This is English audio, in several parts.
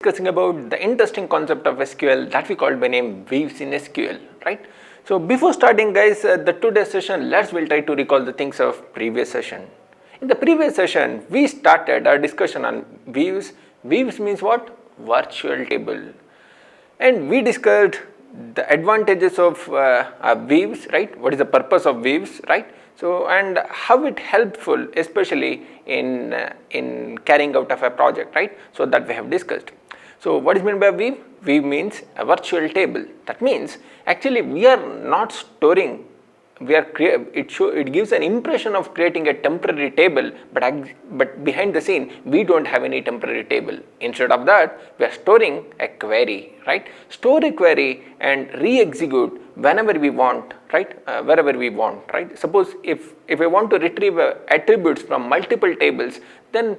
discussing about the interesting concept of SQL that we called by name Weaves in SQL, right? So before starting guys, the today's session, we'll try to recall the things of previous session. In the previous session, we started our discussion on Weaves. Weaves means what? Virtual table. And we discussed the advantages of Weaves, right? What is the purpose of Weaves, right? So, and how it helpful, especially in carrying out of a project, right? So that we have discussed. So what is meant by Weave? Weave means a virtual table. That means actually we are not storing, it gives an impression of creating a temporary table, but behind the scene we don't have any temporary table. Instead of that, we are storing a query, right? Store a query and re-execute whenever we want, right? Wherever we want, right? Suppose if I want to retrieve attributes from multiple tables, then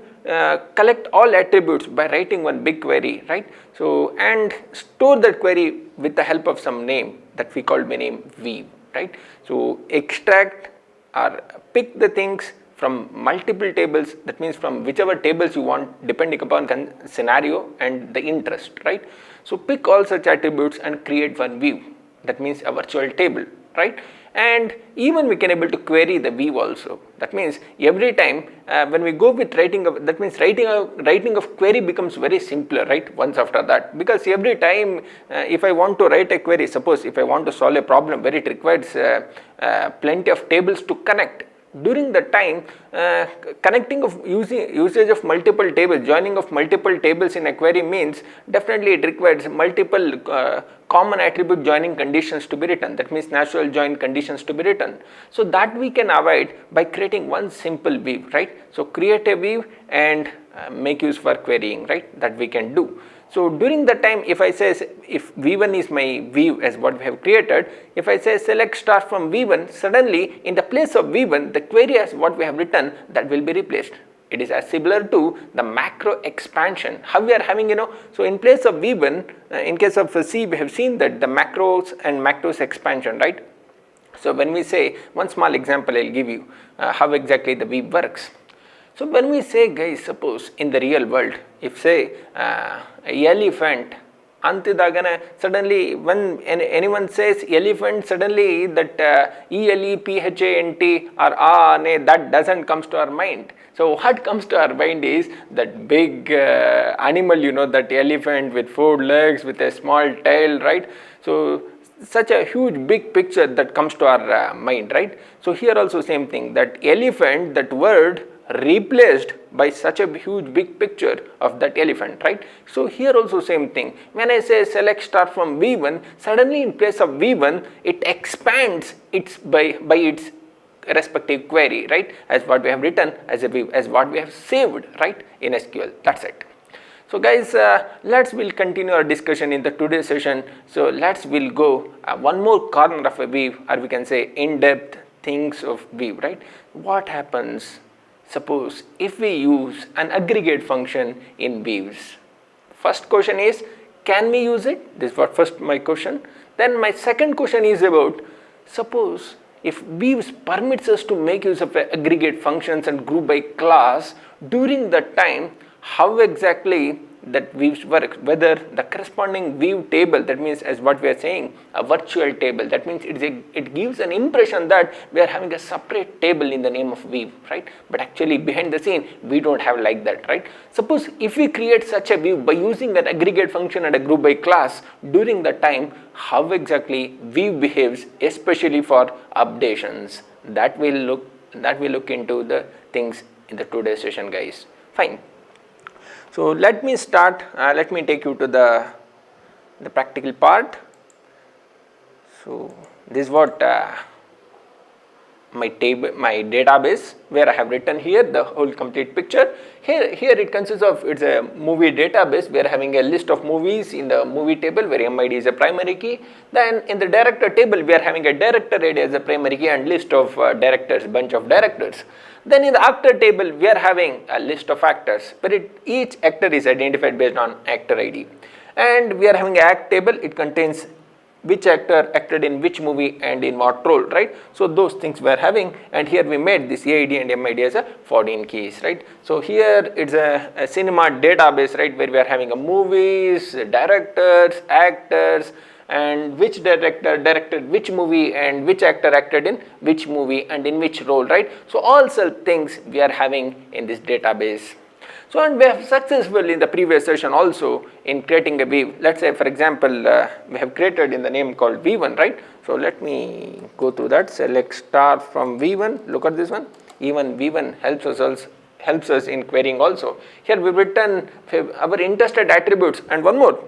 collect all attributes by writing one big query, right? So and store that query with the help of some name that we call by name Weave, right? So extract or pick the things from multiple tables, that means from whichever tables you want depending upon scenario and the interest, right? So pick all such attributes and create one Weave, that means a virtual table, right? And even we can able to query the Weave also. That means every time when we go with writing of, that means writing of query becomes very simpler, right? Once after that, because every time if I want to write a query, suppose if I want to solve a problem where it requires plenty of tables to connect, during the time connecting of usage of multiple tables, joining of multiple tables in a query means definitely it requires multiple common attribute joining conditions to be written, that means natural join conditions to be written. So that we can avoid by creating one simple Weave, right? So create a Weave and make use for querying, right? That we can do. So during the time, if I say, if V1 is my Weave as what we have created, if I say select star from V1, suddenly in the place of V1, the query as what we have written, that will be replaced. It is as similar to the macro expansion. How we are having, so in place of V1, in case of C, we have seen that the macros and macros expansion, right? So when we say, one small example I'll give you, how exactly the Weave works. So when we say guys, suppose in the real world, if say elephant, antidagana, suddenly when anyone says elephant, suddenly that ELEPHANT or ANE, that doesn't comes to our mind. So what comes to our mind is that big animal, that elephant with 4 legs, with a small tail, right? So such a huge big picture that comes to our mind, right? So here also same thing, that elephant, that word replaced by such a huge big picture of that elephant, right? So here also same thing, when I say select star from V1, suddenly in place of V1 it expands its by its respective query, right, as what we have written as a Weave, as what we have saved, right, in SQL. That's it. So guys, we'll continue our discussion in the today's session. So we'll go one more corner of a Weave, or we can say in-depth things of Weave, right? What happens suppose if we use an aggregate function in Weaves? First question is, can we use it? This is what first my question. Then my second question is about, suppose if Weaves permits us to make use of aggregate functions and group by class, during that time how exactly that Weaves works, whether the corresponding Weave table, that means as what we are saying, a virtual table, that means it gives an impression that we are having a separate table in the name of Weave, right? But actually behind the scene we don't have like that, right? Suppose if we create such a Weave by using an aggregate function and a group by class, during the time how exactly Weave behaves, especially for updations, that we'll look into the things in the today's session, guys. Fine. So let me start, let me take you to the practical part. So this is what my database, where I have written here the whole complete picture. Here it consists of, it's a movie database. We are having a list of movies in the movie table where MID is a primary key. Then in the director table we are having a director ID as a primary key and list of directors, bunch of directors. Then in the actor table we are having a list of actors, where each actor is identified based on actor ID. And we are having an act table, it contains which actor acted in which movie and in what role, right? So those things we are having, and here we made this AID and MID as a 14 keys, right? So here it's a cinema database, right, where we are having a movies, directors, actors, and which director directed which movie and which actor acted in which movie and in which role, right? So all such things we are having in this database. So, and we have successful in the previous session also in creating a weave. Let's say, for example, we have created in the name called V1, right? So let me go through that. Select star from V1. Look at this one. Even V1 helps us in querying also. Here we've written our interested attributes, and one more,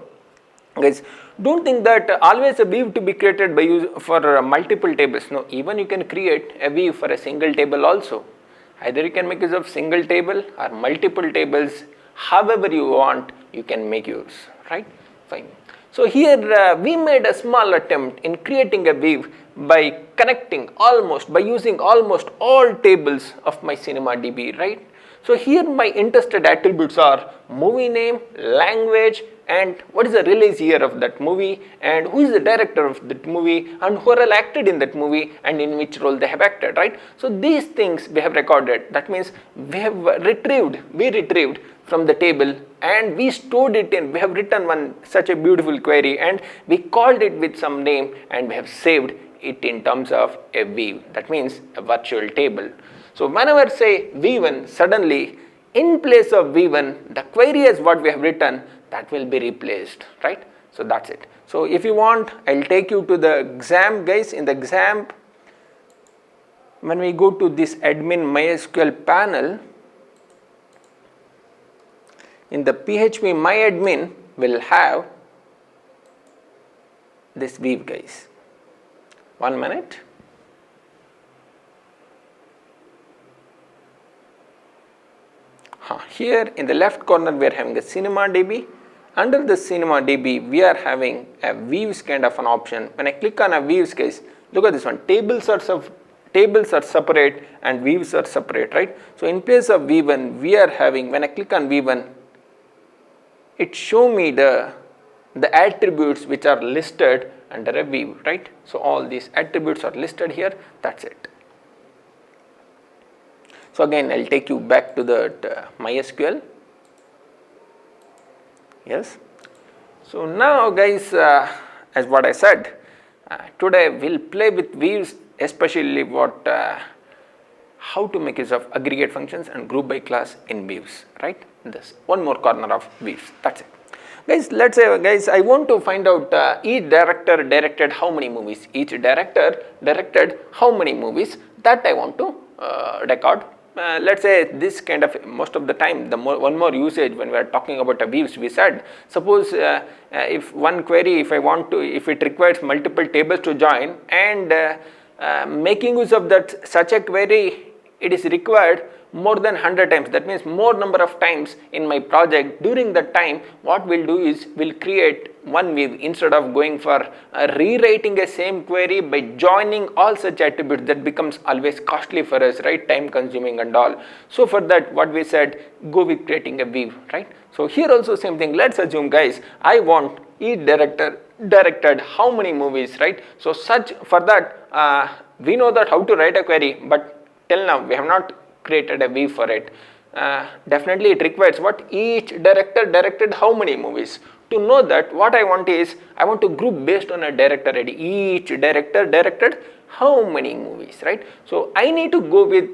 guys. Don't think that always a weave to be created by for multiple tables. No, even you can create a weave for a single table also. Either you can make use of single table or multiple tables, however you want, you can make use, right? Fine. So here we made a small attempt in creating a weave by using almost all tables of my CinemaDB, right? So here my interested attributes are movie name, language, and what is the release year of that movie, and who is the director of that movie, and who all acted in that movie, and in which role they have acted, right? So these things we have recorded. That means we retrieved from the table and we stored it in. We have written such a beautiful query and we called it with some name and we have saved it in terms of a weave. That means a virtual table. So whenever say V1, suddenly in place of V1, the query is what we have written, that will be replaced, right? So that's it. So if you want, I'll take you to the exam, guys. In the exam, when we go to this admin MySQL panel, in the PHP MyAdmin, will have this weave, guys. 1 minute. Here in the left corner we are having a CinemaDB. Under the CinemaDB we are having a views kind of an option. When I click on a views, guys, look at this one. Tables are separate and views are separate, right? So in place of V1 we are having, when I click on V1, it show me the attributes which are listed under a view, right? So all these attributes are listed here. That's it. So again, I'll take you back to the MySQL. Yes. So now, guys, as what I said, today we'll play with views, especially how to make use of aggregate functions and group by class in views, right? This one more corner of views. That's it. Guys, let's say, guys, I want to find out each director directed how many movies. Each director directed how many movies, that I want to record. Let's say this kind of, most of the time, one more usage when we are talking about a views, we said, suppose if one query, if it requires multiple tables to join, and making use of that such a query, it is required more than 100 times. That means more number of times in my project. During that time, what we'll do is we'll create one weave instead of going for rewriting a same query by joining all such attributes. That becomes always costly for us, right? Time consuming and all. So for that, what we said, go with creating a weave, right? So here also same thing. Let's assume, guys, I want each director directed how many movies, right? So for that, we know that how to write a query, but till now we have not created a weave for it. Definitely it requires what? Each director directed how many movies. To know that, what I want is, I want to group based on a director ID. Each director directed how many movies, right? So I need to go with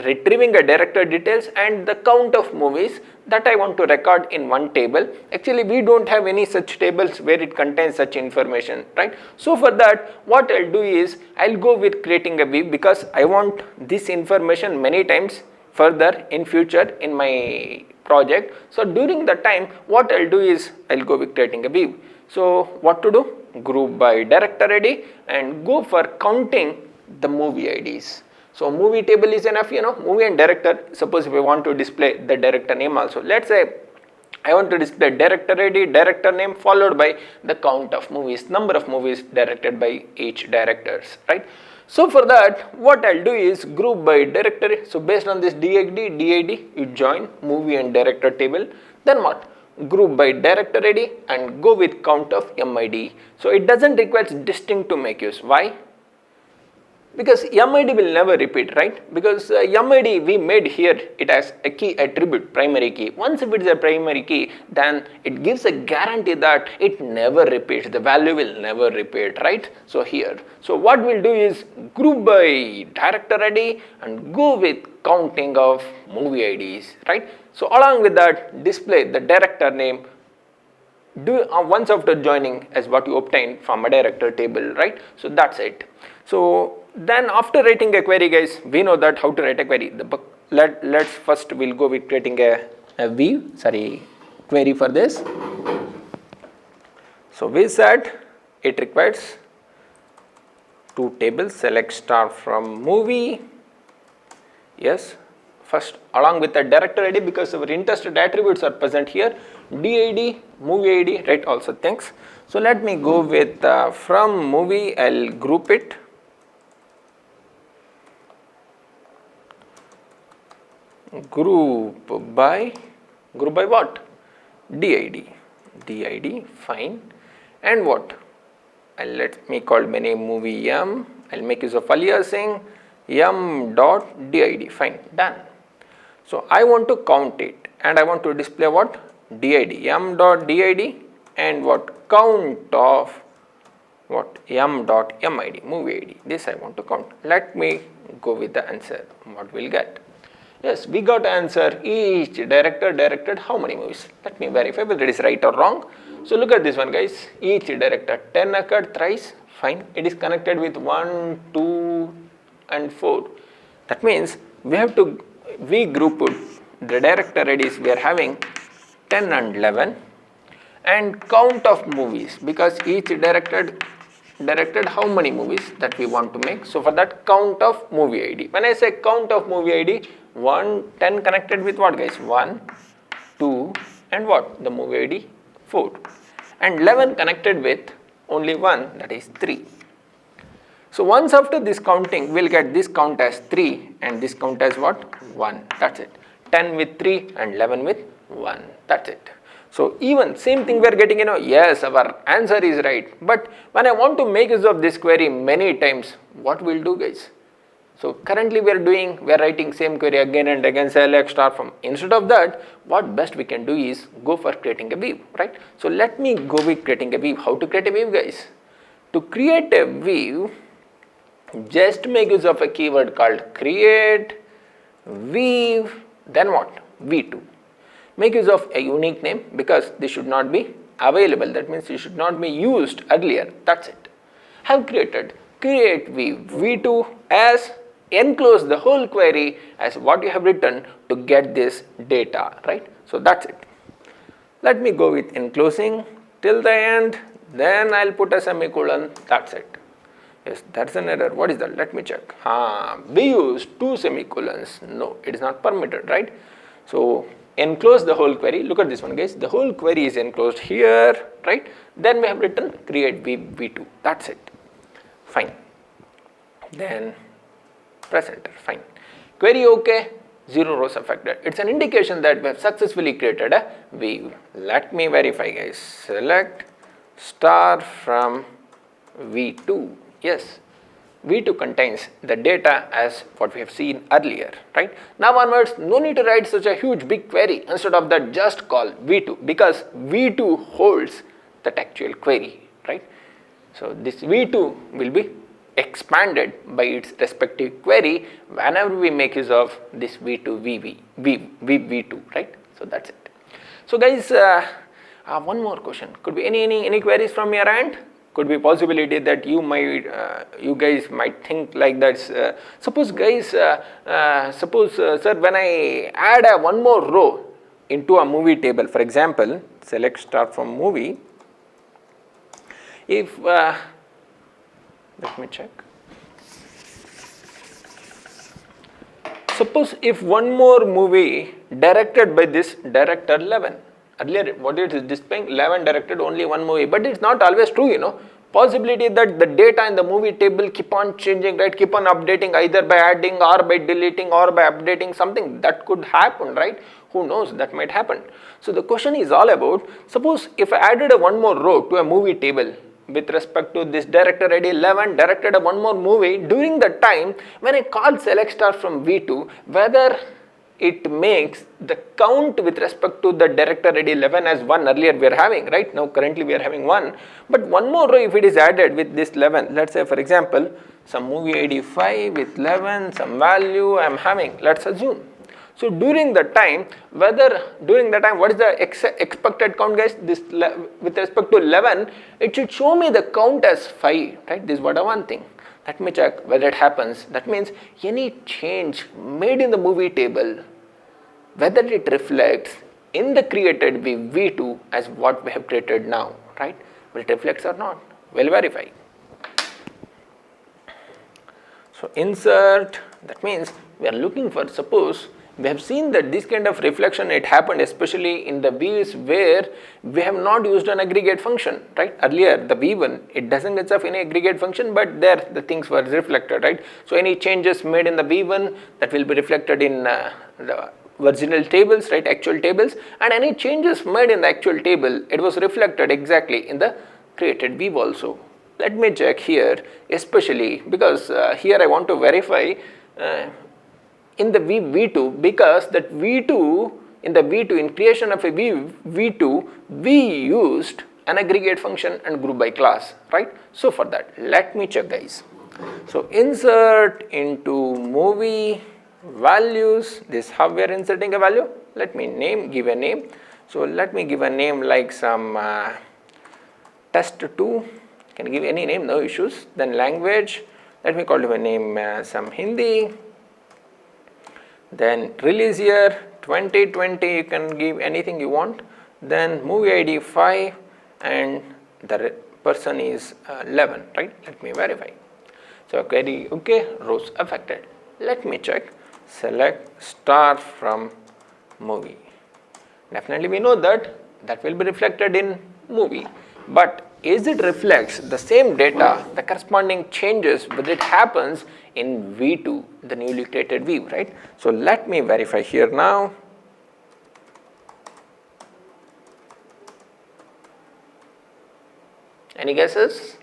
retrieving a director details and the count of movies that I want to record in one table. Actually, we don't have any such tables where it contains such information, right? So for that, what I'll do is, I'll go with creating a weave because I want this information many times further in future in my project. So during the time, what I'll do is, I'll go with creating a weave. So what to do? Group by director ID and go for counting the movie IDs. So movie table is enough, movie and director. Suppose if I want to display the director name also. Let's say I want to display director ID, director name followed by the count of movies, number of movies directed by each directors, right? So for that, what I'll do is group by director. So based on this DID, you join movie and director table. Then what? group by director ID and go with count of MID. So it doesn't require distinct to make use. Why? Because MID will never repeat, right? Because MID we made here, it has a key attribute, primary key. Once if it is a primary key, then it gives a guarantee that it never repeats, the value will never repeat, right? So here, so what we'll do is group by director ID and go with counting of movie IDs, right? So along with that, display the director name once after joining as what you obtained from a director table, right? So that's it. So then after writing a query, guys, we know that how to write a query. Let's first we'll go with creating a query for this. So we said it requires two tables, select star from movie. Yes, first along with the director ID, because our interested attributes are present here, DID, movie ID, right, also things. So let me go with from movie, I'll group it. Group by what? DID, fine. And what? Let me call my name movie M. I'll make use of aliasing m.did, fine, done. So I want to count it and I want to display what? DID, m.did and what? Count of what? m.mid, movie ID. This I want to count. Let me go with the answer. What we'll get? Yes, we got answer. Each director directed how many movies? Let me verify whether it is right or wrong. So look at this one, guys. Each director 10 occurred thrice. Fine. It is connected with 1, 2 and 4. That means we grouped the director IDs we are having 10 and 11 and count of movies, because each directed how many movies that we want to make. So for that, count of movie ID. When I say count of movie ID, 10 connected with what, guys? 1, 2 and what? The movie ID 4 and 11 connected with only 1, that is 3. So once after this counting, we'll get this count as 3 and this count as what? 1. That's it. 10 with 3 and 11 with 1. That's it. So even same thing we are getting, yes, our answer is right. But when I want to make use of this query many times, what we'll do, guys? So currently we are writing same query again and again, select star from. Instead of that, what best we can do is go for creating a view, right? So let me go with creating a view. How to create a view, guys? To create a view, just make use of a keyword called create view, then what? V2. Make use of a unique name because this should not be available. That means it should not be used earlier. That's it. Have created create view V2 as enclose the whole query as what you have written to get this data, right? So that's it. Let me go with enclosing till the end, then I'll put a semicolon. That's it. Yes, that's an error. What is that? Let me check. We used 2 semicolons. No, it is not permitted, right? So enclose the whole query. Look at this one, guys. The whole query is enclosed here, right? Then we have written create v2. That's it. Fine. Then press enter. Fine. Query okay. 0 rows affected. It's an indication that we have successfully created a view. Let me verify, guys. Select star from v2. Yes, v2 contains the data as what we have seen earlier, right? Now onwards, no need to write such a huge big query. Instead of that, just call v2 because v2 holds that actual query, right? So this v2 will be expanded by its respective query whenever we make use of this v2 v2, right? So that's it. So guys, one more question. Could be any queries from your end? Could be possibility that you guys might think like that. Suppose guys, sir, when I add one more row into a movie table, for example, select star from movie. If let me check. Suppose if one more movie directed by this director 11. Earlier, what it is displaying 11 directed only one movie, but it's not always true, Possibility that the data in the movie table keep on changing, right, keep on updating either by adding or by deleting or by updating, something that could happen, right? Who knows, that might happen. So the question is all about, suppose if I added a one more row to a movie table with respect to this director ID 11, directed a one more movie, during the time when I call select star from V2, whether it makes the count with respect to the director ID 11 as 1, earlier we are having, right? Now currently we are having 1, but one more row if it is added with this 11, let's say for example, some movie ID 5 with 11, some value I am having, let's assume. So during the time, what is the expected count, guys? This with respect to 11, it should show me the count as 5, right? This is what I want thing. Let me check whether it happens. That means any change made in the movie table, whether it reflects in the created V2 as what we have created now, right? Will it reflects or not? We'll verify. So insert, that means we are looking for, suppose we have seen that this kind of reflection, it happened especially in the views where we have not used an aggregate function, right? Earlier the V1, it doesn't itself any aggregate function, but there the things were reflected, right? So any changes made in the V1, that will be reflected in the original tables, right, actual tables, and any changes made in the actual table, it was reflected exactly in the created view also. Let me check here, especially because here I want to verify in the V2, because that V2, in creation of a V2, we used an aggregate function and group by class, right? So for that, let me check, guys. So insert into movie values, this how we are inserting a value. Let me give a name. So let me give a name like some test2, can give any name, no issues. Then language, let me call it a name some Hindi. Then release year 2020, you can give anything you want. Then movie ID 5 and the person is 11, right? Let me verify. So query, okay, rows affected. Let me check, select star from movie. Definitely we know that will be reflected in movie, but is it reflects the same data, the corresponding changes, but it happens in V2, the newly created view, right? So let me verify here now. Any guesses?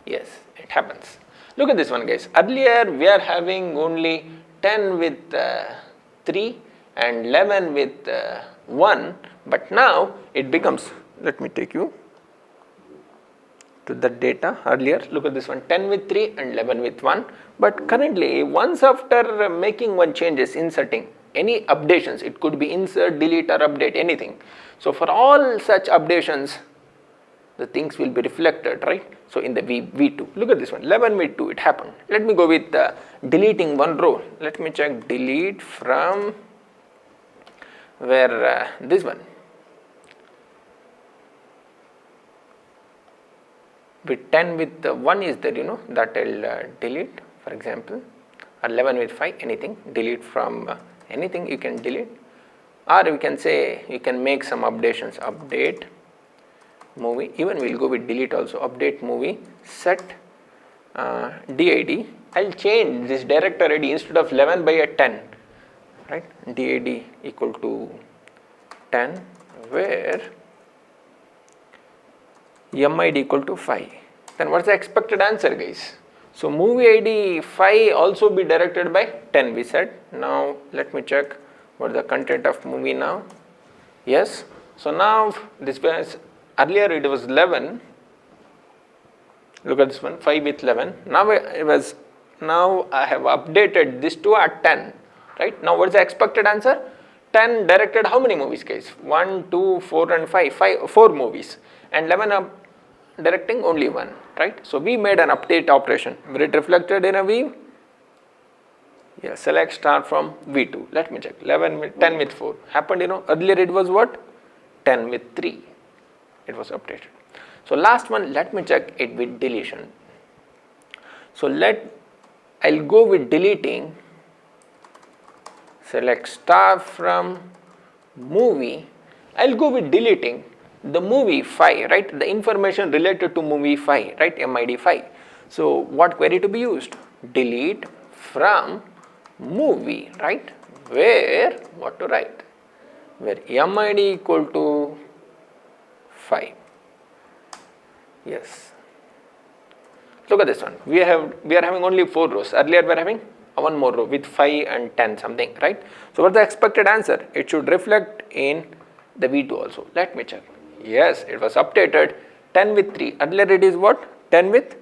Yes, it happens. Look at this one, guys. Earlier we are having only 10 with 3 and 11 with 1, but now it becomes, let me take you to the data. Earlier, look at this one, 10 with 3 and 11 with 1, but currently once after making one changes, inserting any updations, it could be insert, delete or update, anything. So for all such updations, the things will be reflected, right? So in the V2, look at this one, 11 with 2, it happened. Let me go with deleting one row. Let me check delete from where this one. With 10 with 1 is there, that I'll delete, for example, or 11 with 5, anything, delete from anything you can delete, or you can say, you can make some updations, update movie, even we'll go with delete also, update movie, set DID, I'll change this director ID instead of 11 by a 10, right, DID equal to 10, where MID equal to 5. Then what's the expected answer, guys? So movie ID 5 also be directed by 10, we said. Now let me check what the content of movie now. Yes. So now this was, earlier it was 11. Look at this one, 5 with 11. Now I have updated this to at 10, right? Now what's the expected answer? 10 directed how many movies, guys? 1, 2, 4 and 5, 4 movies, and 11 are directing only 1, right? So we made an update operation. Will it reflected in a view? Yeah, select star from V2. Let me check. 11 with 10 with 4 happened, earlier it was what? 10 with 3. It was updated. So last one, let me check it with deletion. So I'll go with deleting, select star from movie. I'll go with deleting the movie phi, right? The information related to movie phi, right? MID phi. So what query to be used? Delete from movie, right? Where what to write? Where MID equal to phi. Yes. Look at this one. We are having only 4 rows. Earlier we are having one more row with 5 and 10 something, right? So what's the expected answer? It should reflect in the V2 also. Let me check. Yes, it was updated 10 with 3. Earlier it is what? 10 with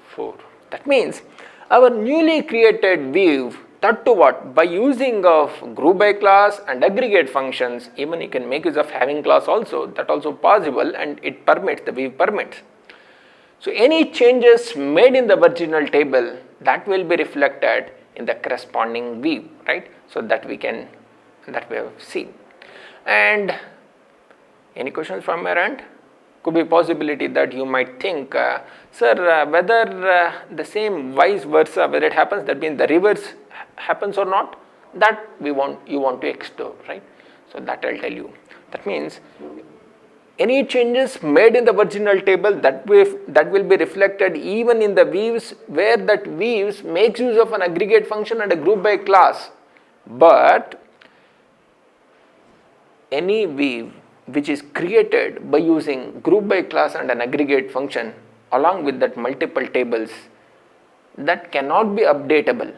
4. That means our newly created Weave, that to what? By using of group by class and aggregate functions, even you can make use of having class also. That also possible, and it permits, the Weave permits. So any changes made in the original table, that will be reflected in the corresponding Weave, right? So that we can, that we have seen. And any questions from your end? Could be possibility that you might think, sir, whether the same vice versa, whether it happens, that means the reverse happens or not, that you want to explore, right? So that I'll tell you. That means any changes made in the original table, that will be reflected even in the Weaves, where that Weaves makes use of an aggregate function and a group by class. But any Weave which is created by using group by class and an aggregate function along with that multiple tables, that cannot be updatable.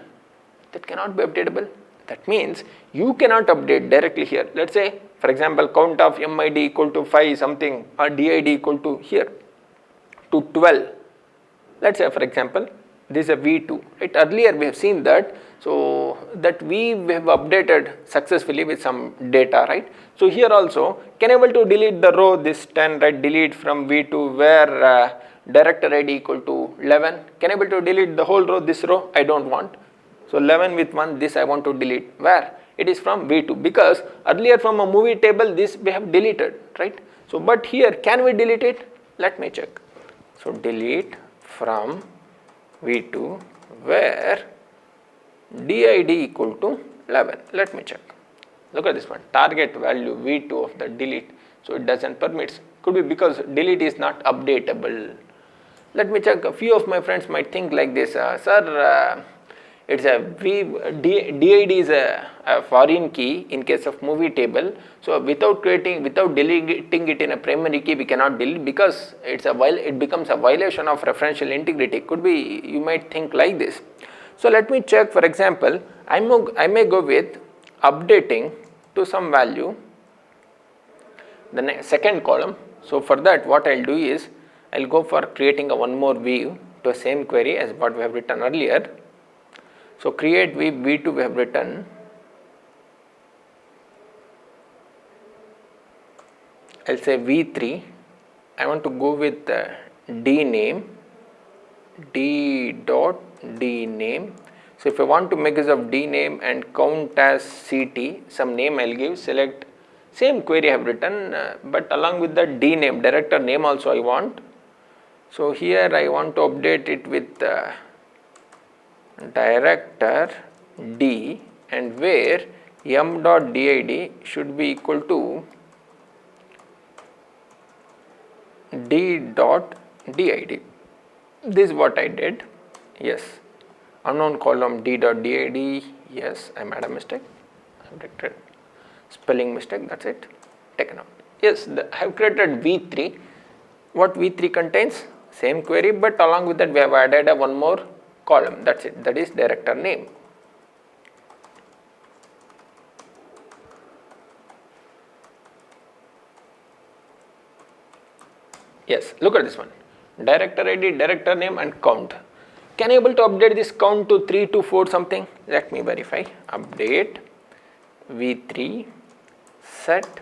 That means you cannot update directly here. Let's say, for example, count of MID equal to 5 something, or DID equal to here to 12. Let's say, for example, this is a V2, right? Earlier we have seen that, so that we have updated successfully with some data, right? So here also, can able to delete the row this 10, right? Delete from V2 where director ID equal to 11. Can able to delete the whole row, this row I don't want. So 11 with 1, this I want to delete. Where? It is from V2, because earlier from a movie table this we have deleted, right? So but here can we delete it? Let me check. So delete from V2 where DID equal to 11. Let me check. Look at this one, target value V2 of the delete. So it doesn't permit. Could be because delete is not updatable. Let me check. A few of my friends might think like this, sir, it's a DID is a foreign key in case of movie table. So without deleting it in a primary key, we cannot delete, because it becomes a violation of referential integrity. Could be, you might think like this. So let me check. For example, I may go with updating to some value the second column. So for that, what I'll do is I'll go for creating a one more view to the same query as what we have written earlier. So create V2 we have written, I'll say V3. I want to go with D name, D dot D name. So if I want to make use of D name and count as CT, some name I'll give, select same query I have written, but along with the D name, director name also I want. So here I want to update it with director D, and where m dot did should be equal to d dot did. This is what I did. Yes, unknown column d dot did. Yes, I made a mistake. I have dictated spelling mistake. That's it. Taken out. Yes, I have created V3. What V3 contains? Same query, but along with that we have added one more column. That's it. That is director name. Yes, look at this one. Director ID, director name and count. Can you able to update this count to 3 to 4 something? Let me verify. Update V3 set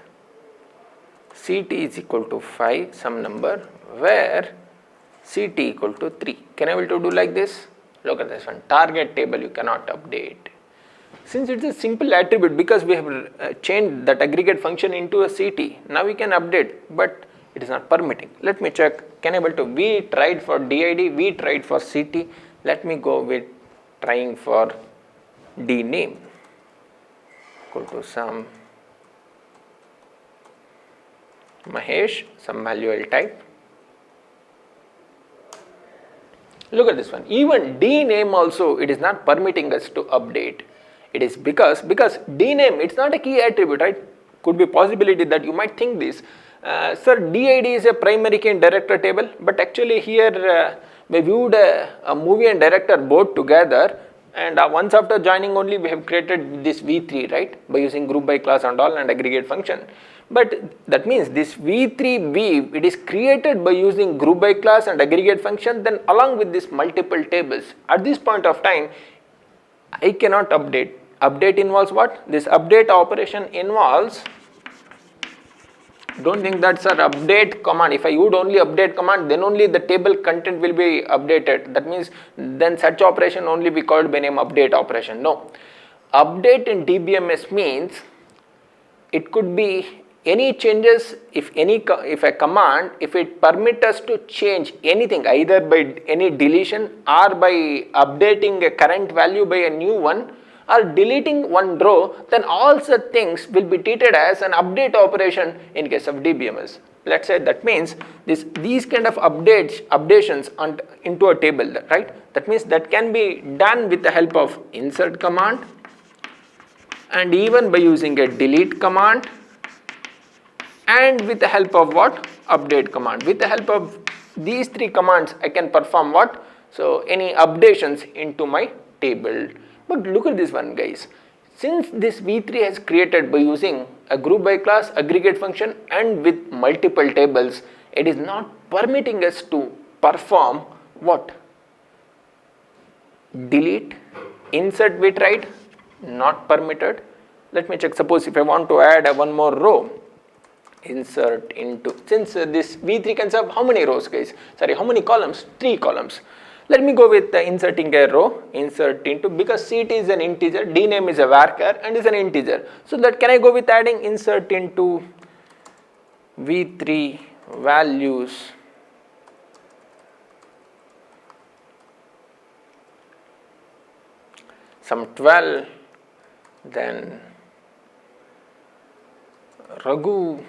CT is equal to 5 some number where CT equal to 3. Can I able to do like this? Look at this one. Target table you cannot update. Since it is a simple attribute, because we have changed that aggregate function into a CT, now we can update, but it is not permitting. Let me check. Can I able to? We tried for DID, we tried for CT. Let me go with trying for D name equal to some Mahesh, some value I'll type. Look at this one. Even dname also, it is not permitting us to update. It is because dname, it's not a key attribute, right? Could be possibility that you might think this. Sir, did is a primary key and director table, but actually here we viewed a movie and director both together, and once after joining only we have created this v3, right, by using group by class and all and aggregate function. But that means this v3 weave, it is created by using group by class and aggregate function, then along with this multiple tables. At this point of time, I cannot update. Update involves what? This update operation involves, don't think that sir update command, if I would only update command, then only the table content will be updated. That means then such operation only be called by name update operation. No. Update in DBMS means it could be any changes, if a command, if it permit us to change anything either by any deletion or by updating a current value by a new one or deleting one row, then all such things will be treated as an update operation in case of DBMS. Let's say that means these kind of updations into a table, right? That means that can be done with the help of insert command and even by using a delete command and with the help of what? Update command. With the help of these three commands, I can perform what? So any updations into my table. But look at this one, guys. Since this v3 has created by using a group by class aggregate function and with multiple tables, it is not permitting us to perform what? Delete, insert with right, not permitted. Let me check. Suppose if I want to add one more row, insert into, since this v3 consists of how many rows, guys? Sorry, how many columns? 3 columns. Let me go with inserting a row, insert into, because seat is an integer, dname is a varchar and is an integer. So that can I go with adding insert into v3 values some 12, then Raghu,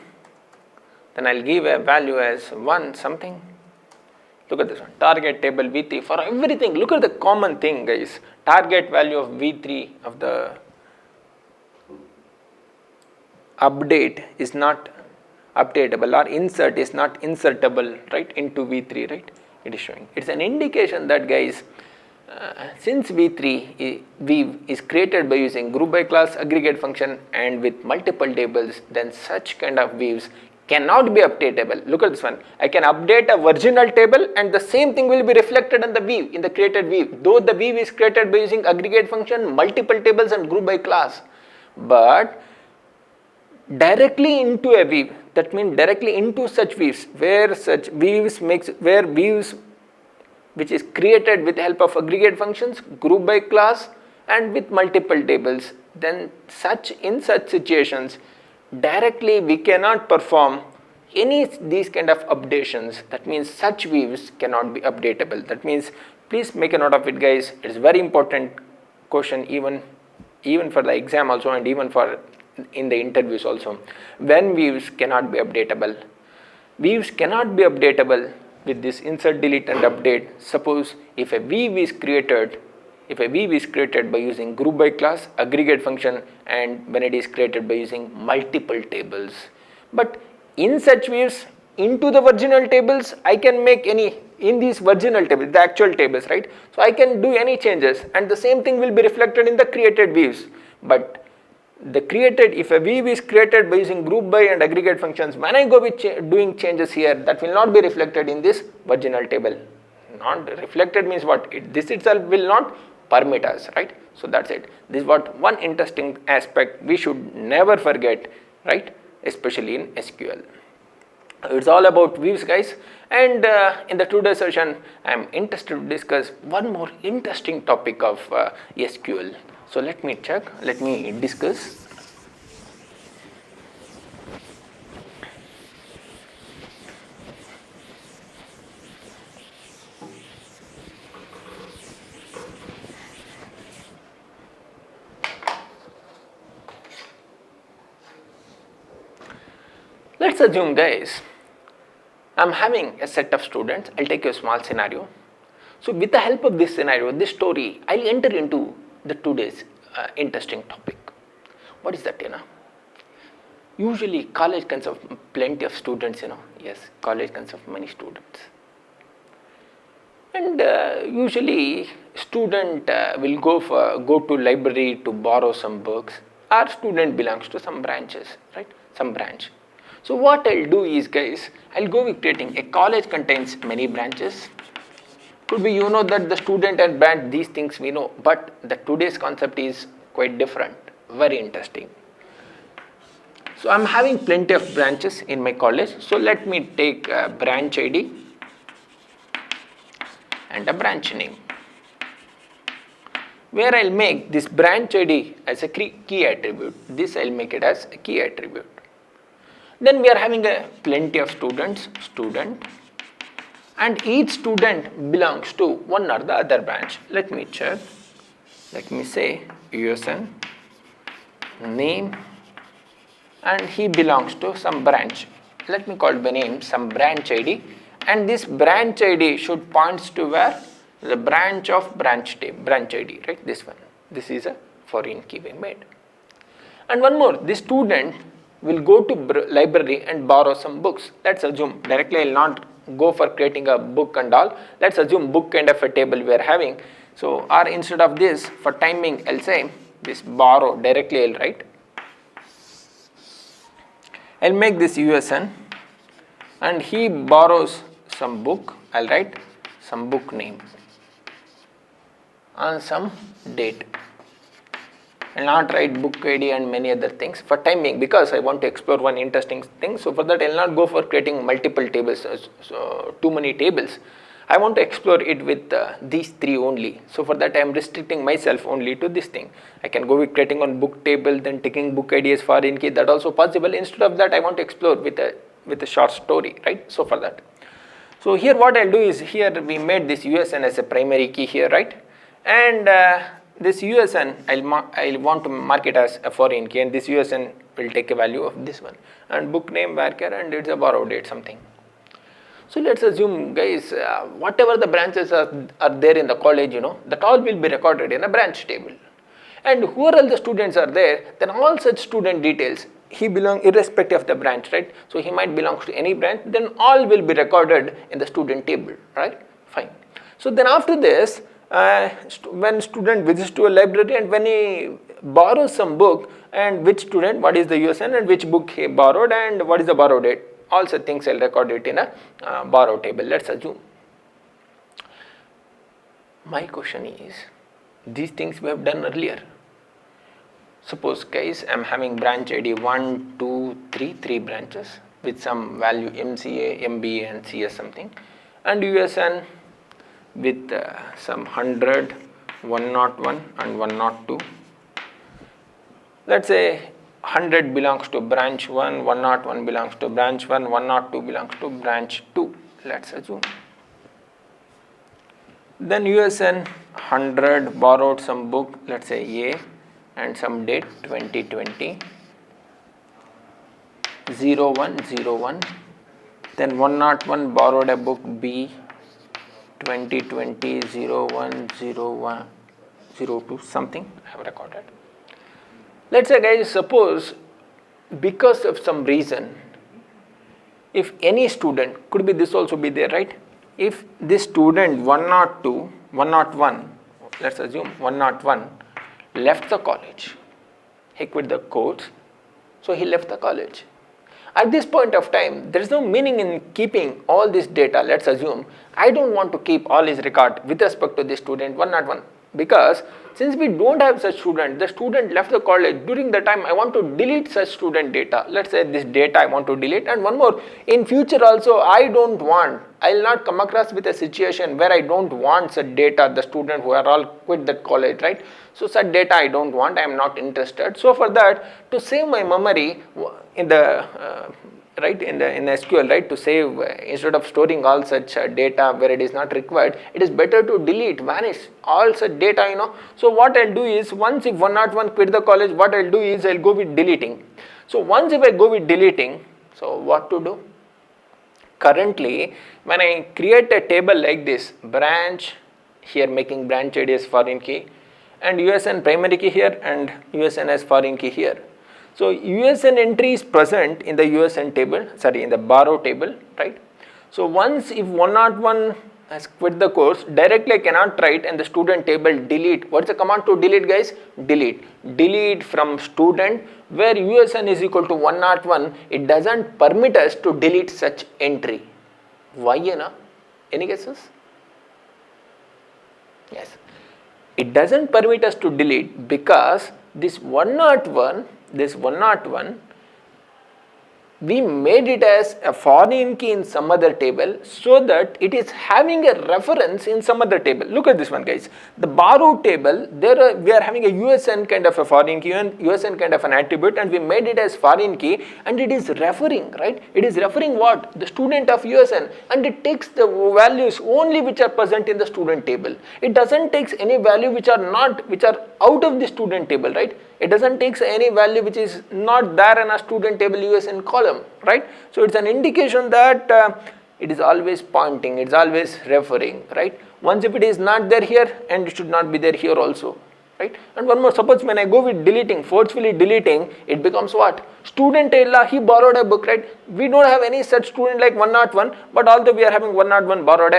then I'll give a value as 1 something. Look at this one, target table v3 for everything. Look at the common thing, guys. Target value of v3 of the update is not updatable, or insert is not insertable, right, into v3, right? It is showing. It's an indication that, guys, since v3 weave is created by using group by class aggregate function and with multiple tables, then such kind of weaves cannot be updatable. Look at this one. I can update a virginal table and the same thing will be reflected in the weave, in the created weave. Though the weave is created by using aggregate function, multiple tables and group by class. But directly into a weave, that means directly into such weaves, where such weaves which is created with the help of aggregate functions, group by class and with multiple tables, then in such situations, directly we cannot perform any these kind of updations. That means such weaves cannot be updatable. That means please make a note of it, guys. It is very important question even for the exam also and even for in the interviews also. When weaves cannot be updatable. Weaves cannot be updatable with this insert, delete and update. Suppose if a weave is created by using group by class aggregate function and when it is created by using multiple tables. But in such weaves, into the virginal tables, I can make any, in these virginal tables, the actual tables, right? So I can do any changes and the same thing will be reflected in the created weaves. But if a weave is created by using group by and aggregate functions, when I go with doing changes here, that will not be reflected in this virginal table. Not reflected means what? This itself will not permit us, right? So that's it. This is what one interesting aspect we should never forget, right? Especially in SQL. It's all about weaves, guys. And in the today's session, I am interested to discuss one more interesting topic of SQL. So let me discuss. let's assume guys, I'm having a set of students. I'll take a small scenario. So with the help of this scenario, this story, I'll enter into the today's interesting topic. What is that, Usually college consists of plenty of students, Yes, college consists of many students. And usually student will go to library to borrow some books. Our student belongs to some branches, right? Some branch. So what I'll do is guys, I'll go with creating a college contains many branches. Could be that the student and branch, these things we know, but the today's concept is quite different, very interesting. So I'm having plenty of branches in my college. So let me take a branch ID and a branch name, where I'll make this branch ID as a key attribute. This I'll make it as a key attribute. Then we are having a plenty of students, student, and each student belongs to one or the other branch. Let me check. Let me say USN, name, and he belongs to some branch. Let me call by name some branch ID, and this branch ID should points to where? The branch of branch ID, right? This one. This is a foreign key we made. And one more, this student will go to library and borrow some books. Let's assume, directly I'll not go for creating a book and all. Let's assume book kind of a table we are having. So, or instead of this, for timing, I'll say this borrow, directly I'll write. I'll make this USN, and he borrows some book. I'll write some book name and some date. I'll not write book ID and many other things for timing, because I want to explore one interesting thing. So for that I'll not go for creating multiple tables, so too many tables. I want to explore it with these three only. So for that I am restricting myself only to this thing. I can go with creating one book table, then taking book ID as foreign key, that also possible. Instead of that I want to explore with a short story, right? So for that. So here what I'll do is, here we made this USN as a primary key here, right? And this USN, I'll want to mark it as a foreign key, and this USN will take a value of this one. And book name varchar, and it's a borrow date something. So let's assume guys, whatever the branches are there in the college, that all will be recorded in a branch table. And whoever all the students are there, then all such student details, he belongs irrespective of the branch, right? So he might belong to any branch, then all will be recorded in the student table, right? Fine. So then after this, when student visits to a library and when he borrows some book, and which student, what is the USN and which book he borrowed and what is the borrow date, all such things I'll record it in a borrow table. Let's assume. My question is, these things we have done earlier. Suppose guys, I'm having branch ID 1, 2, 3, 3 branches with some value MCA, MBA and CS something, and USN with some 100, 101 and 102. Let's say 100 belongs to branch 1, 101 belongs to branch 1, 102 belongs to branch 2. Let's assume. Then USN 100 borrowed some book, let's say A, and some date 2020, 0101. Then 101 borrowed a book B, 2020, 0101, 02 something I have recorded. Let's say guys, suppose because of some reason, if any student, could be this also be there, right? If this student 102, 101, let's assume 101 left the college, he quit the course, so he left the college. At this point of time, there is no meaning in keeping all this data. Let's assume I don't want to keep all his record with respect to this student 101, because since we don't have such student, the student left the college, during the time I want to delete such student data. Let's say this data I want to delete. And one more, in future also I'll not come across with a situation where I don't want such data, the student who are all quit that college, right? So such data I don't want, I am not interested. So for that, to save my memory in the in SQL, right, to save, instead of storing all such data where it is not required, it is better to delete, vanish all such data, So what I'll do is, once if 101 quit the college, what I'll do is I'll go with deleting. So once if I go with deleting, So what to do? Currently, when I create a table like this, branch, here making branch ID as foreign key, and USN primary key here and USN as foreign key here. So USN entry is present in the USN table, sorry, in the borrow table, right? So once if 101 has quit the course, directly I cannot write and the student table delete. What's the command to delete, guys? Delete. Delete from student, where USN is equal to 101. It doesn't permit us to delete such entry. Why, any guesses? Yes. It doesn't permit us to delete because this 101, we made it as a foreign key in some other table so that it is having a reference in some other table. Look at this one, guys. The borrow table, we are having a USN kind of a foreign key and USN kind of an attribute, and we made it as foreign key, and it is referring, right? It is referring what? The student of USN, and it takes the values only which are present in the student table. It doesn't take any value which are out of the student table, right? It doesn't take any value which is not there in a student table USN column, right? So it's an indication that it is always pointing, it's always referring, right? Once if it is not there here, and it should not be there here also, right? And one more, suppose when I go with deleting, forcefully deleting, it becomes what? Student Ella, he borrowed a book, right? We don't have any such student like 101, but although we are having 101 borrowed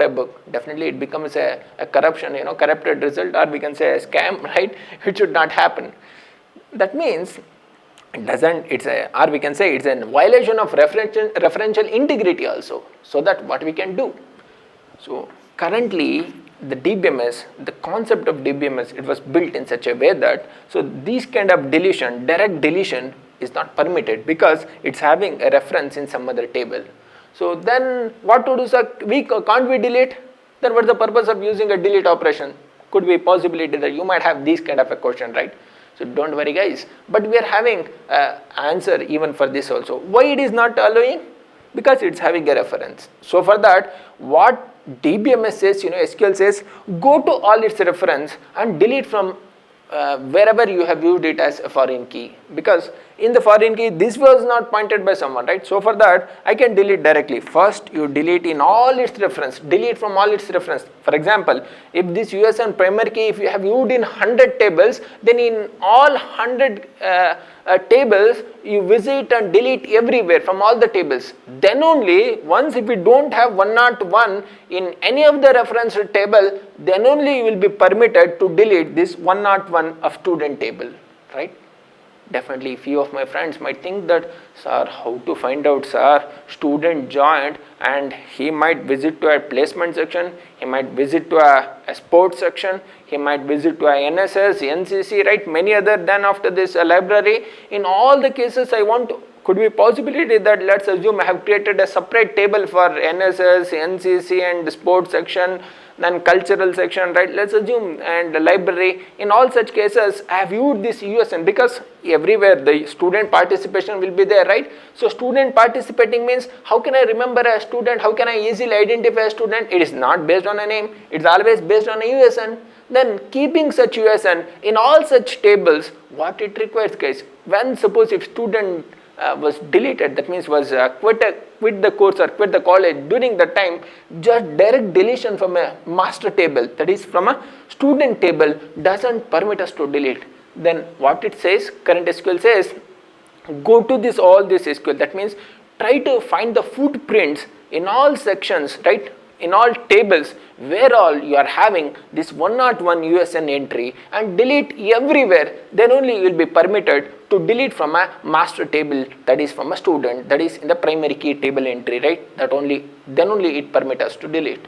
a book, definitely it becomes a corruption, corrupted result, or we can say a scam, right? It should not happen. That means or we can say it's a violation of referential integrity also. So that what we can do? So currently the DBMS, the concept of DBMS, it was built in such a way that so these kind of deletion, direct deletion is not permitted because it's having a reference in some other table. So then what to do, sir? Can't we delete? Then what's the purpose of using a delete operation? Could be a possibility that you might have this kind of a question, right? So don't worry, guys. But we are having an answer even for this also. Why it is not allowing? Because it's having a reference. So for that, what DBMS says, SQL says, go to all its reference and delete from wherever you have used it as a foreign key, because in the foreign key this was not pointed by someone, right? So for that I can delete directly. First you delete in all its reference, delete from all its reference. For example, if this USN primary key, if you have used in 100 tables, then in all 100 tables you visit and delete everywhere from all the tables. Then only once if we don't have 101 in any of the reference table, then only you will be permitted to delete this 101 of student table, right? Definitely few of my friends might think that, sir, how to find out, sir? Student joined and he might visit to a placement section, he might visit to a sports section, he might visit to a NSS, NCC, right? Many other than after this library. In all the cases could be possibility that let's assume I have created a separate table for NSS, NCC and sports section, then cultural section, right? Let's assume, and the library. In all such cases, I have used this USN because everywhere the student participation will be there, right? So student participating means how can I remember a student? How can I easily identify a student? It is not based on a name. It's always based on a USN. Then keeping such USN in all such tables, what it requires, guys? When suppose if student was deleted, that means was quit the course or quit the college, during that time just direct deletion from a master table, that is from a student table, doesn't permit us to delete. Then what it says, current SQL says, go to all this SQL, that means try to find the footprints in all sections, right? In all tables where all you are having this 101 USN entry and delete everywhere, then only you will be permitted to delete from a master table, that is from a student, that is in the primary key table entry, right? Then only it permits us to delete.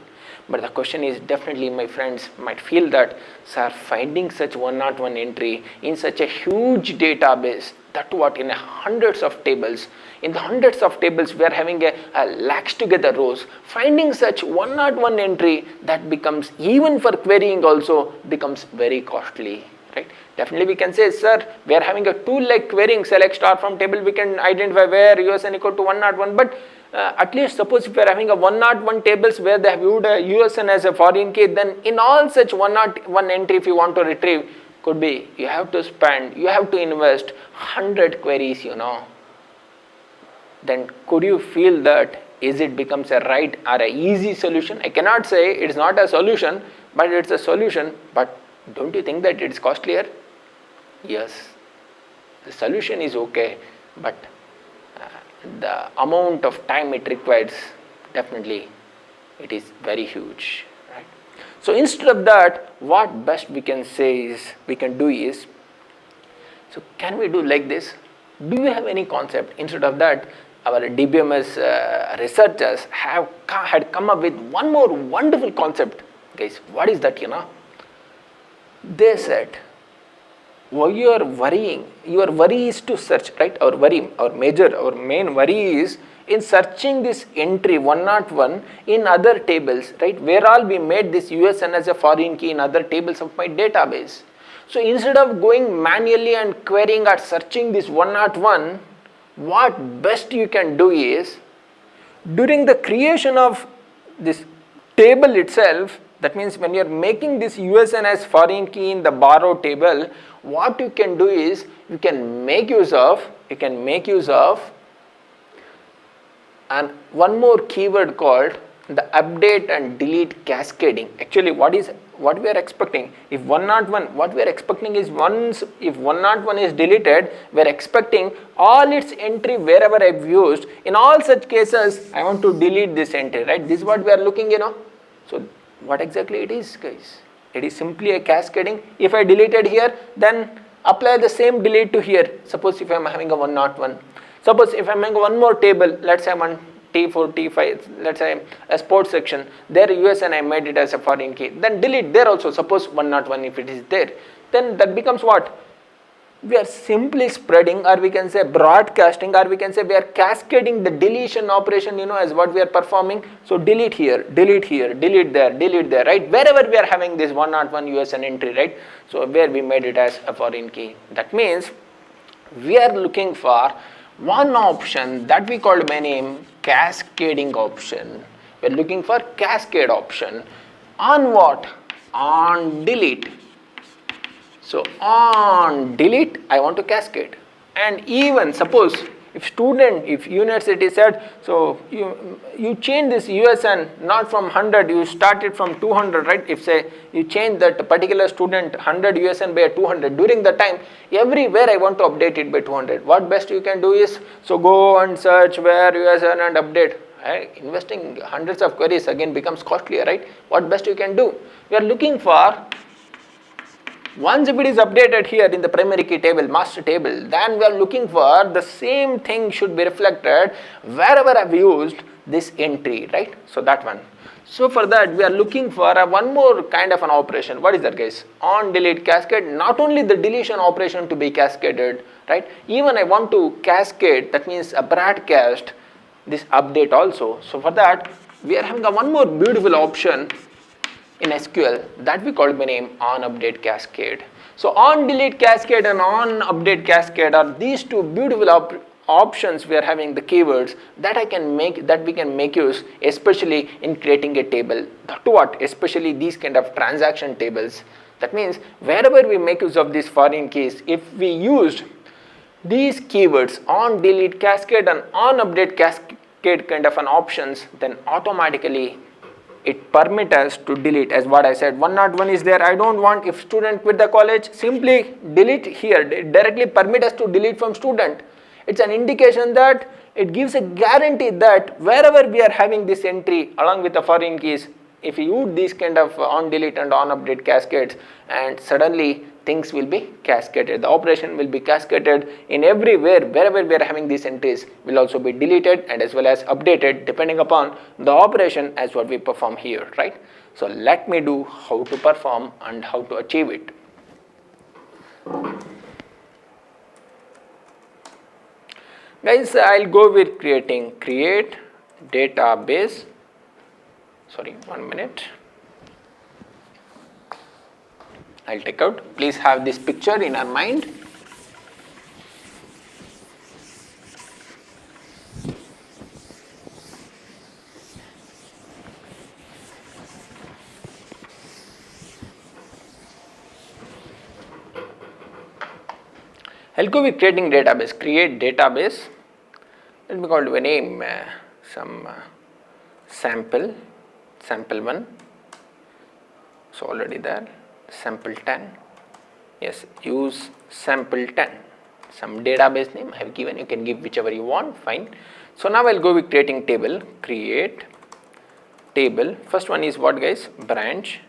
But the question is, definitely my friends might feel that, sir, finding such 101 entry in such a huge database, that what in hundreds of tables, in the hundreds of tables we are having a lakhs together rows, finding such 101 entry, that becomes, even for querying also, becomes very costly, right? Definitely we can say, sir, we are having a tool like querying select star from table, we can identify where USN equal to 101, but at least suppose if you are having a 101 tables where they have viewed a USN as a foreign key, then in all such 101 entry if you want to retrieve, could be you have to invest 100 queries, then could you feel that is it becomes a right or a easy solution? I cannot say it's not a solution, but it's a solution. But don't you think that it's costlier? Yes, the solution is okay, but the amount of time it requires, definitely it is very huge, right? So instead of that, what best we can do is, so can we do like this? Do you have any concept? Instead of that, our DBMS researchers had come up with one more wonderful concept. Guys, what is that, They said, why you are worrying, your worry is to search, right? Our main worry is in searching this entry 101 in other tables, right? Where all we made this USN as a foreign key in other tables of my database. So instead of going manually and querying or searching this 101, what best you can do is, during the creation of this table itself, that means when you are making this USN as foreign key in the borrow table, what you can do is you can make use of and one more keyword called the update and delete cascading. Actually, what we are expecting, if 101, what we are expecting is if 101 is deleted, we are expecting all its entry wherever I've used. In all such cases, I want to delete this entry, right? This is what we are looking, So what exactly it is, guys? It is simply a cascading. If I deleted here, then apply the same delete to here. Suppose if I am having a 101. Suppose if I am having one more table, let's say one T4, T5, let's say a sports section, there USN I made it as a foreign key. Then delete there also, suppose 101 if it is there. Then that becomes what? We are simply spreading, or we can say broadcasting, or we can say we are cascading the deletion operation, as what we are performing. So delete here, delete there, right? Wherever we are having this 101 USN entry, right? So where we made it as a foreign key. That means we are looking for one option that we called by name cascading option. We are looking for cascade option on what? On delete. So on delete, I want to cascade. And even suppose if university said, so you change this USN not from 100, you started from 200, right? If say you change that particular student 100 USN by 200, during the time, everywhere I want to update it by 200. What best you can do is, so go and search where USN and update. Investing hundreds of queries again becomes costlier, right? What best you can do? We are looking for, once if it is updated here in the primary key table, master table, then we are looking for the same thing should be reflected wherever I have used this entry, right? So that one. So for that, we are looking for one more kind of an operation. What is that, guys? On delete cascade, not only the deletion operation to be cascaded, right? Even I want to cascade, that means a broadcast this update also. So for that, we are having one more beautiful option in SQL that we called by name on update cascade. So on delete cascade and on update cascade are these two beautiful options we are having, the keywords that we can make use, especially in creating a table. To what? Especially these kind of transaction tables. That means wherever we make use of these foreign keys, if we used these keywords on delete cascade and on update cascade kind of an options, then automatically it permits us to delete. As what I said, 101 is there, I don't want, if student quit the college, simply delete here, directly permit us to delete from student. It's an indication that it gives a guarantee that wherever we are having this entry along with the foreign keys, if you use these kind of on delete and on update cascades, and suddenly things will be cascaded, the operation will be cascaded in everywhere, wherever we are having these entries will also be deleted and as well as updated depending upon the operation as what we perform here, right? So let me do how to perform and how to achieve it. Guys, I'll go with create database. Sorry, 1 minute. I'll take out. Please have this picture in our mind. I'll go with creating database. Create database. let me call it a name some sample 1. So already there, sample 10. Yes, use sample 10. Some database name I have given, you can give whichever you want, fine. So now I'll go with creating table, create table. First one is what guys? Branch,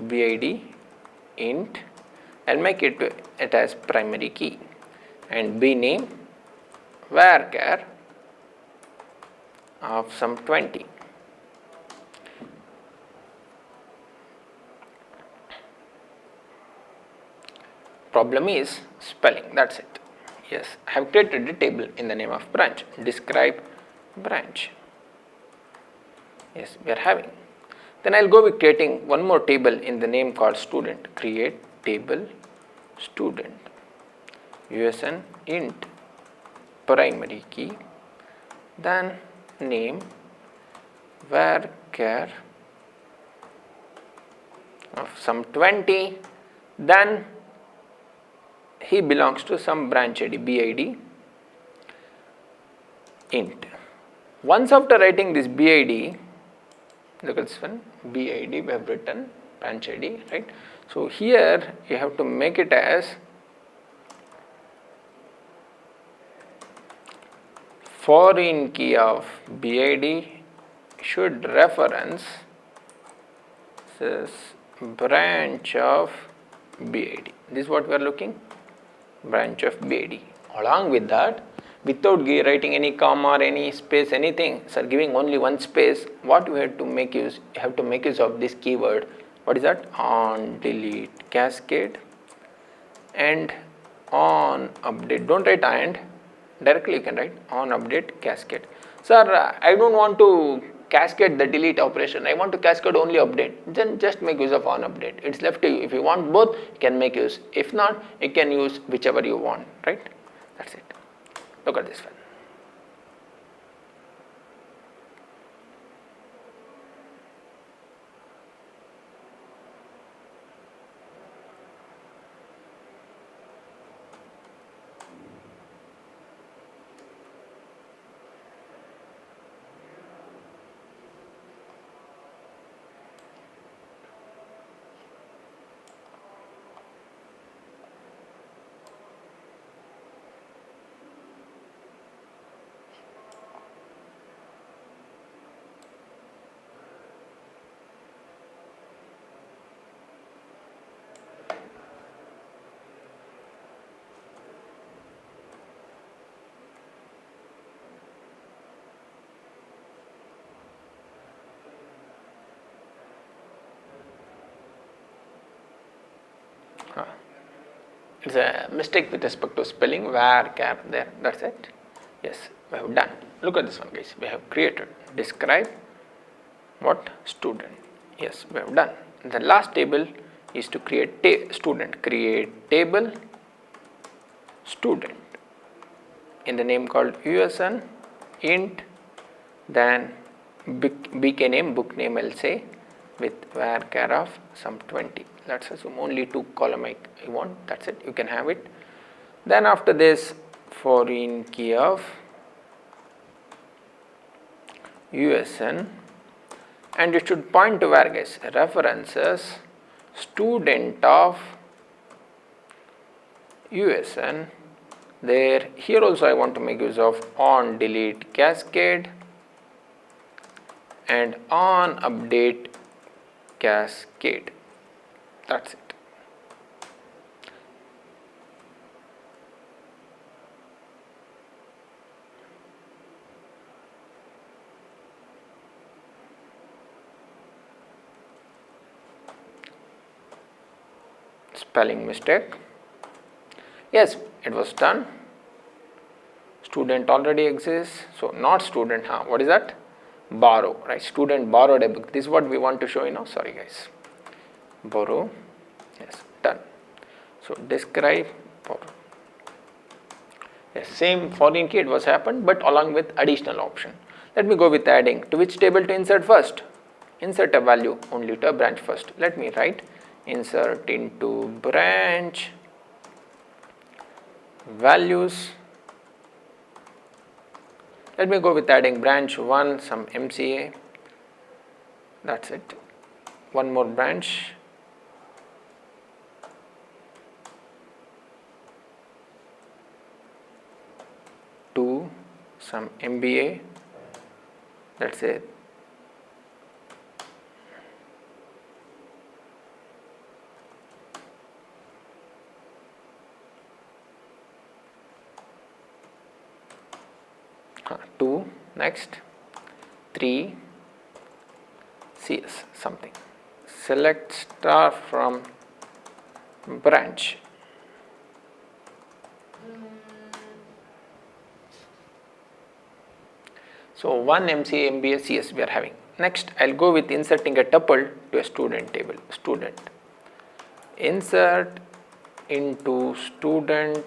BID, int. I'll make it as primary key, and B name varchar of some 20. Problem is spelling, that's it. Yes, I have created a table in the name of branch, describe branch. Yes, we are having. Then I'll go with creating one more table in the name called student, create table student, USN int primary key, then name varchar of some 20, then he belongs to some branch ID, BID int. Once after writing this BID, look at this one, BID we have written branch ID, right? So here you have to make it as foreign key of BID should reference this branch of BID. This is what we are looking, branch of BID. Along with that, without writing any comma or any space, anything, sir, giving only one space, what we have to make use? You have to make use of this keyword. What is that? On delete cascade and on update. Don't write and, directly you can write on update cascade. Sir, I don't want to cascade the delete operation, I want to cascade only update. Then just make use of on update. It's left to you. If you want both, you can make use. If not, you can use whichever you want, right? That's it. Look at this one. It's a mistake with respect to spelling, varchar there, that's it. Yes, we have done. Look at this one guys, we have created, describe what? Student. Yes, we have done. The last table is to create student, create table student in the name called USN int, then BK name, book name I'll say, with varchar of some 20. Let's assume only 2 column I want, that's it, you can have it. Then after this, foreign key of USN, and it should point to where guys? References student of USN. There, here also I want to make use of on delete cascade and on update cascade. That's it. Spelling mistake. Yes, it was done. Student already exists, so not student. What is that? Borrow, right? Student borrowed a book. This is what we want to show, sorry guys. Borrow, yes, done. So describe borrow. Yes, same foreign key it was happened, but along with additional option. Let me go with adding. To which table to insert first? Insert a value only to a branch first. Let me write insert into branch values Let me go with adding branch 1 some MCA, that's it. One more branch, two some MBA, that's it. Two, next 3 CS something, select star from branch. So 1 MCA MBA CS we are having. Next I will go with inserting a tuple to a student table. Student, insert into student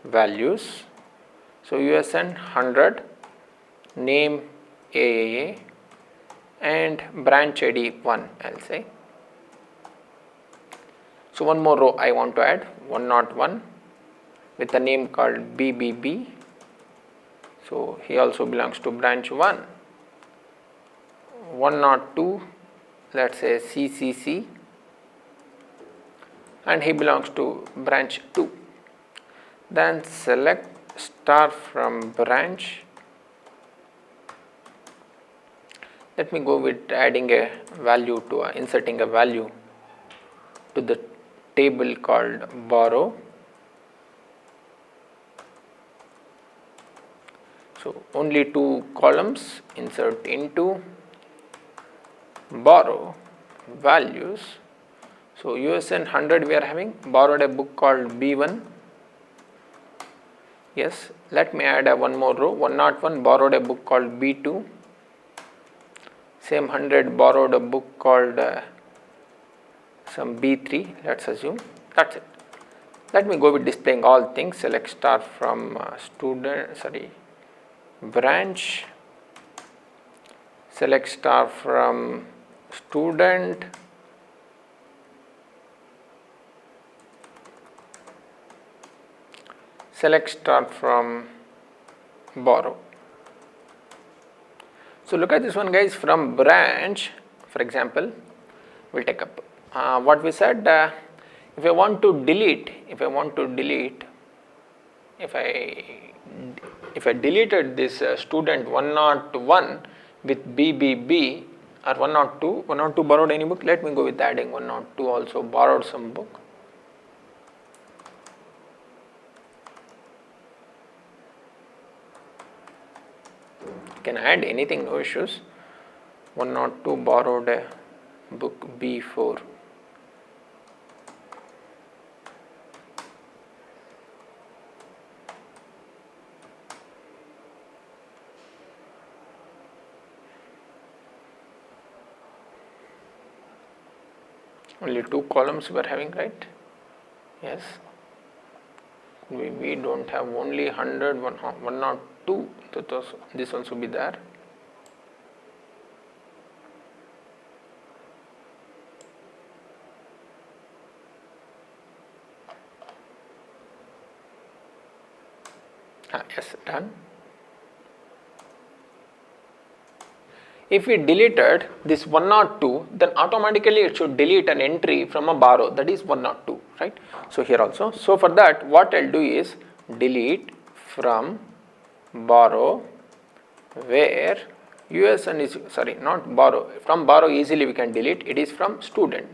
values. So USN 100, name AAA and branch ID 1 I will say. So one more row I want to add, 101 with a name called BBB. So he also belongs to branch 1. 102, let us say CCC, and he belongs to branch 2. Then select star from branch. Let me go with adding a value to inserting a value to the table called borrow. So only 2 columns, insert into borrow values. So USN 100 we are having, borrowed a book called B1. Yes, let me add one more row, 101 borrowed a book called B2. Same 100 borrowed a book called some B3, let us assume, that is it. Let me go with displaying all things, select star from branch, select star from student, select star from borrow. So look at this one guys, from branch for example we will take up what we said, if I want to delete, if I deleted this student 101 with BBB or 102 borrowed any book, let me go with adding 102 also borrowed some book. You can add anything, no issues. 102 borrowed a book B4. Only 2 columns we are having, right? Yes. We don't have only 100, 102, so this one should be there. Yes, done. If we deleted this 102, then automatically it should delete an entry from a borrow, that is 102, right? So here also, so for that what I'll do is delete from borrow, where USN is, sorry, not borrow, from borrow easily we can delete, it is from student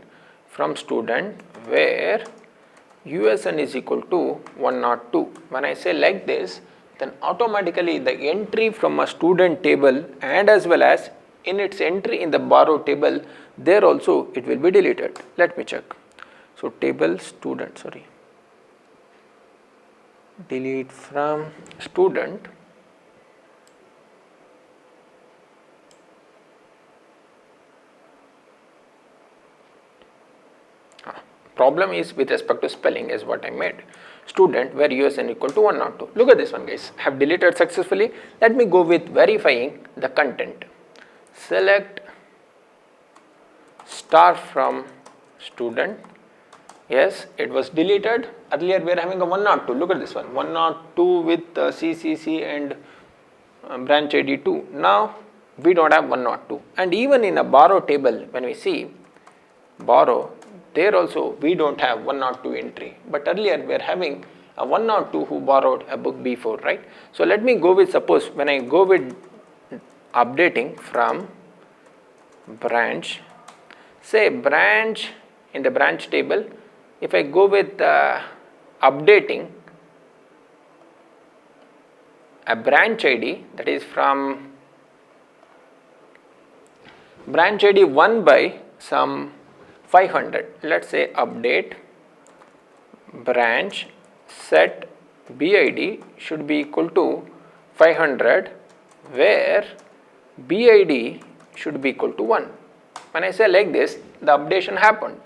where USN is equal to 102. When I say like this, then automatically the entry from a student table and as well as in its entry in the borrow table, there also it will be deleted. Let me check. So table student, delete from student, problem is with respect to spelling is what I made. Student where USN equal to 102. Look at this one guys, I have deleted successfully. Let me go with verifying the content. Select star from student, Yes, it was deleted. Earlier we are having a 102. Look at this one, 102 with CCC and branch ID 2. Now we don't have 102. And even in a borrow table, when we see borrow, there also we don't have 102 entry. But earlier we are having a 102 who borrowed a book before, right? So let me go with, suppose when I go with updating from branch, say branch, in the branch table, if I go with updating a branch ID, that is from branch ID 1 by some 500, let's say update branch set BID should be equal to 500, where BID should be equal to 1. When I say like this, the updation happened.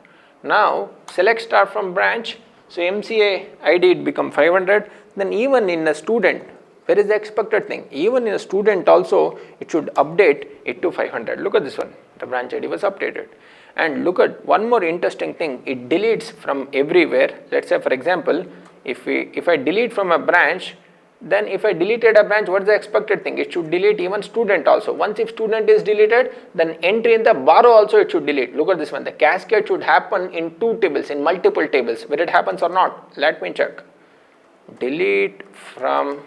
Now select star from branch, so MCA ID it become 500. Then even in a student, where is the expected thing? Even in a student also, it should update it to 500. Look at this one, the branch ID was updated. And look at one more interesting thing, it deletes from everywhere. Let's say for example, if I delete from a branch, then if I deleted a branch, what is the expected thing? It should delete even student also. Once if student is deleted, then entry in the borrow also it should delete. Look at this one, the cascade should happen in two tables, in multiple tables. Whether it happens or not, let me check. Delete from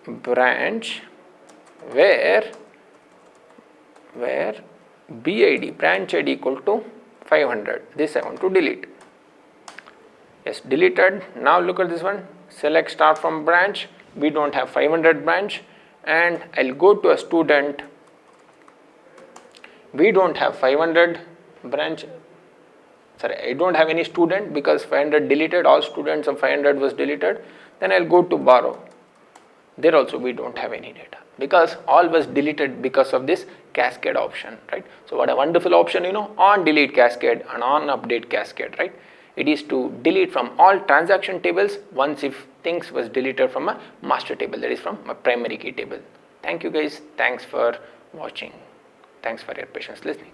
branch where BID, branch ID equal to 500. This I want to delete. Yes, deleted. Now look at this one, select star from branch, we don't have 500 branch, and I'll go to a student, we don't have 500 branch, sorry, I don't have any student because 500 deleted, all students of 500 was deleted. Then I'll go to borrow, there also we don't have any data because all was deleted because of this cascade option, right? So what a wonderful option, on delete cascade and on update cascade, right? It is to delete from all transaction tables once if things was deleted from a master table, that is from a primary key table. Thank you guys, thanks for watching, thanks for your patience listening.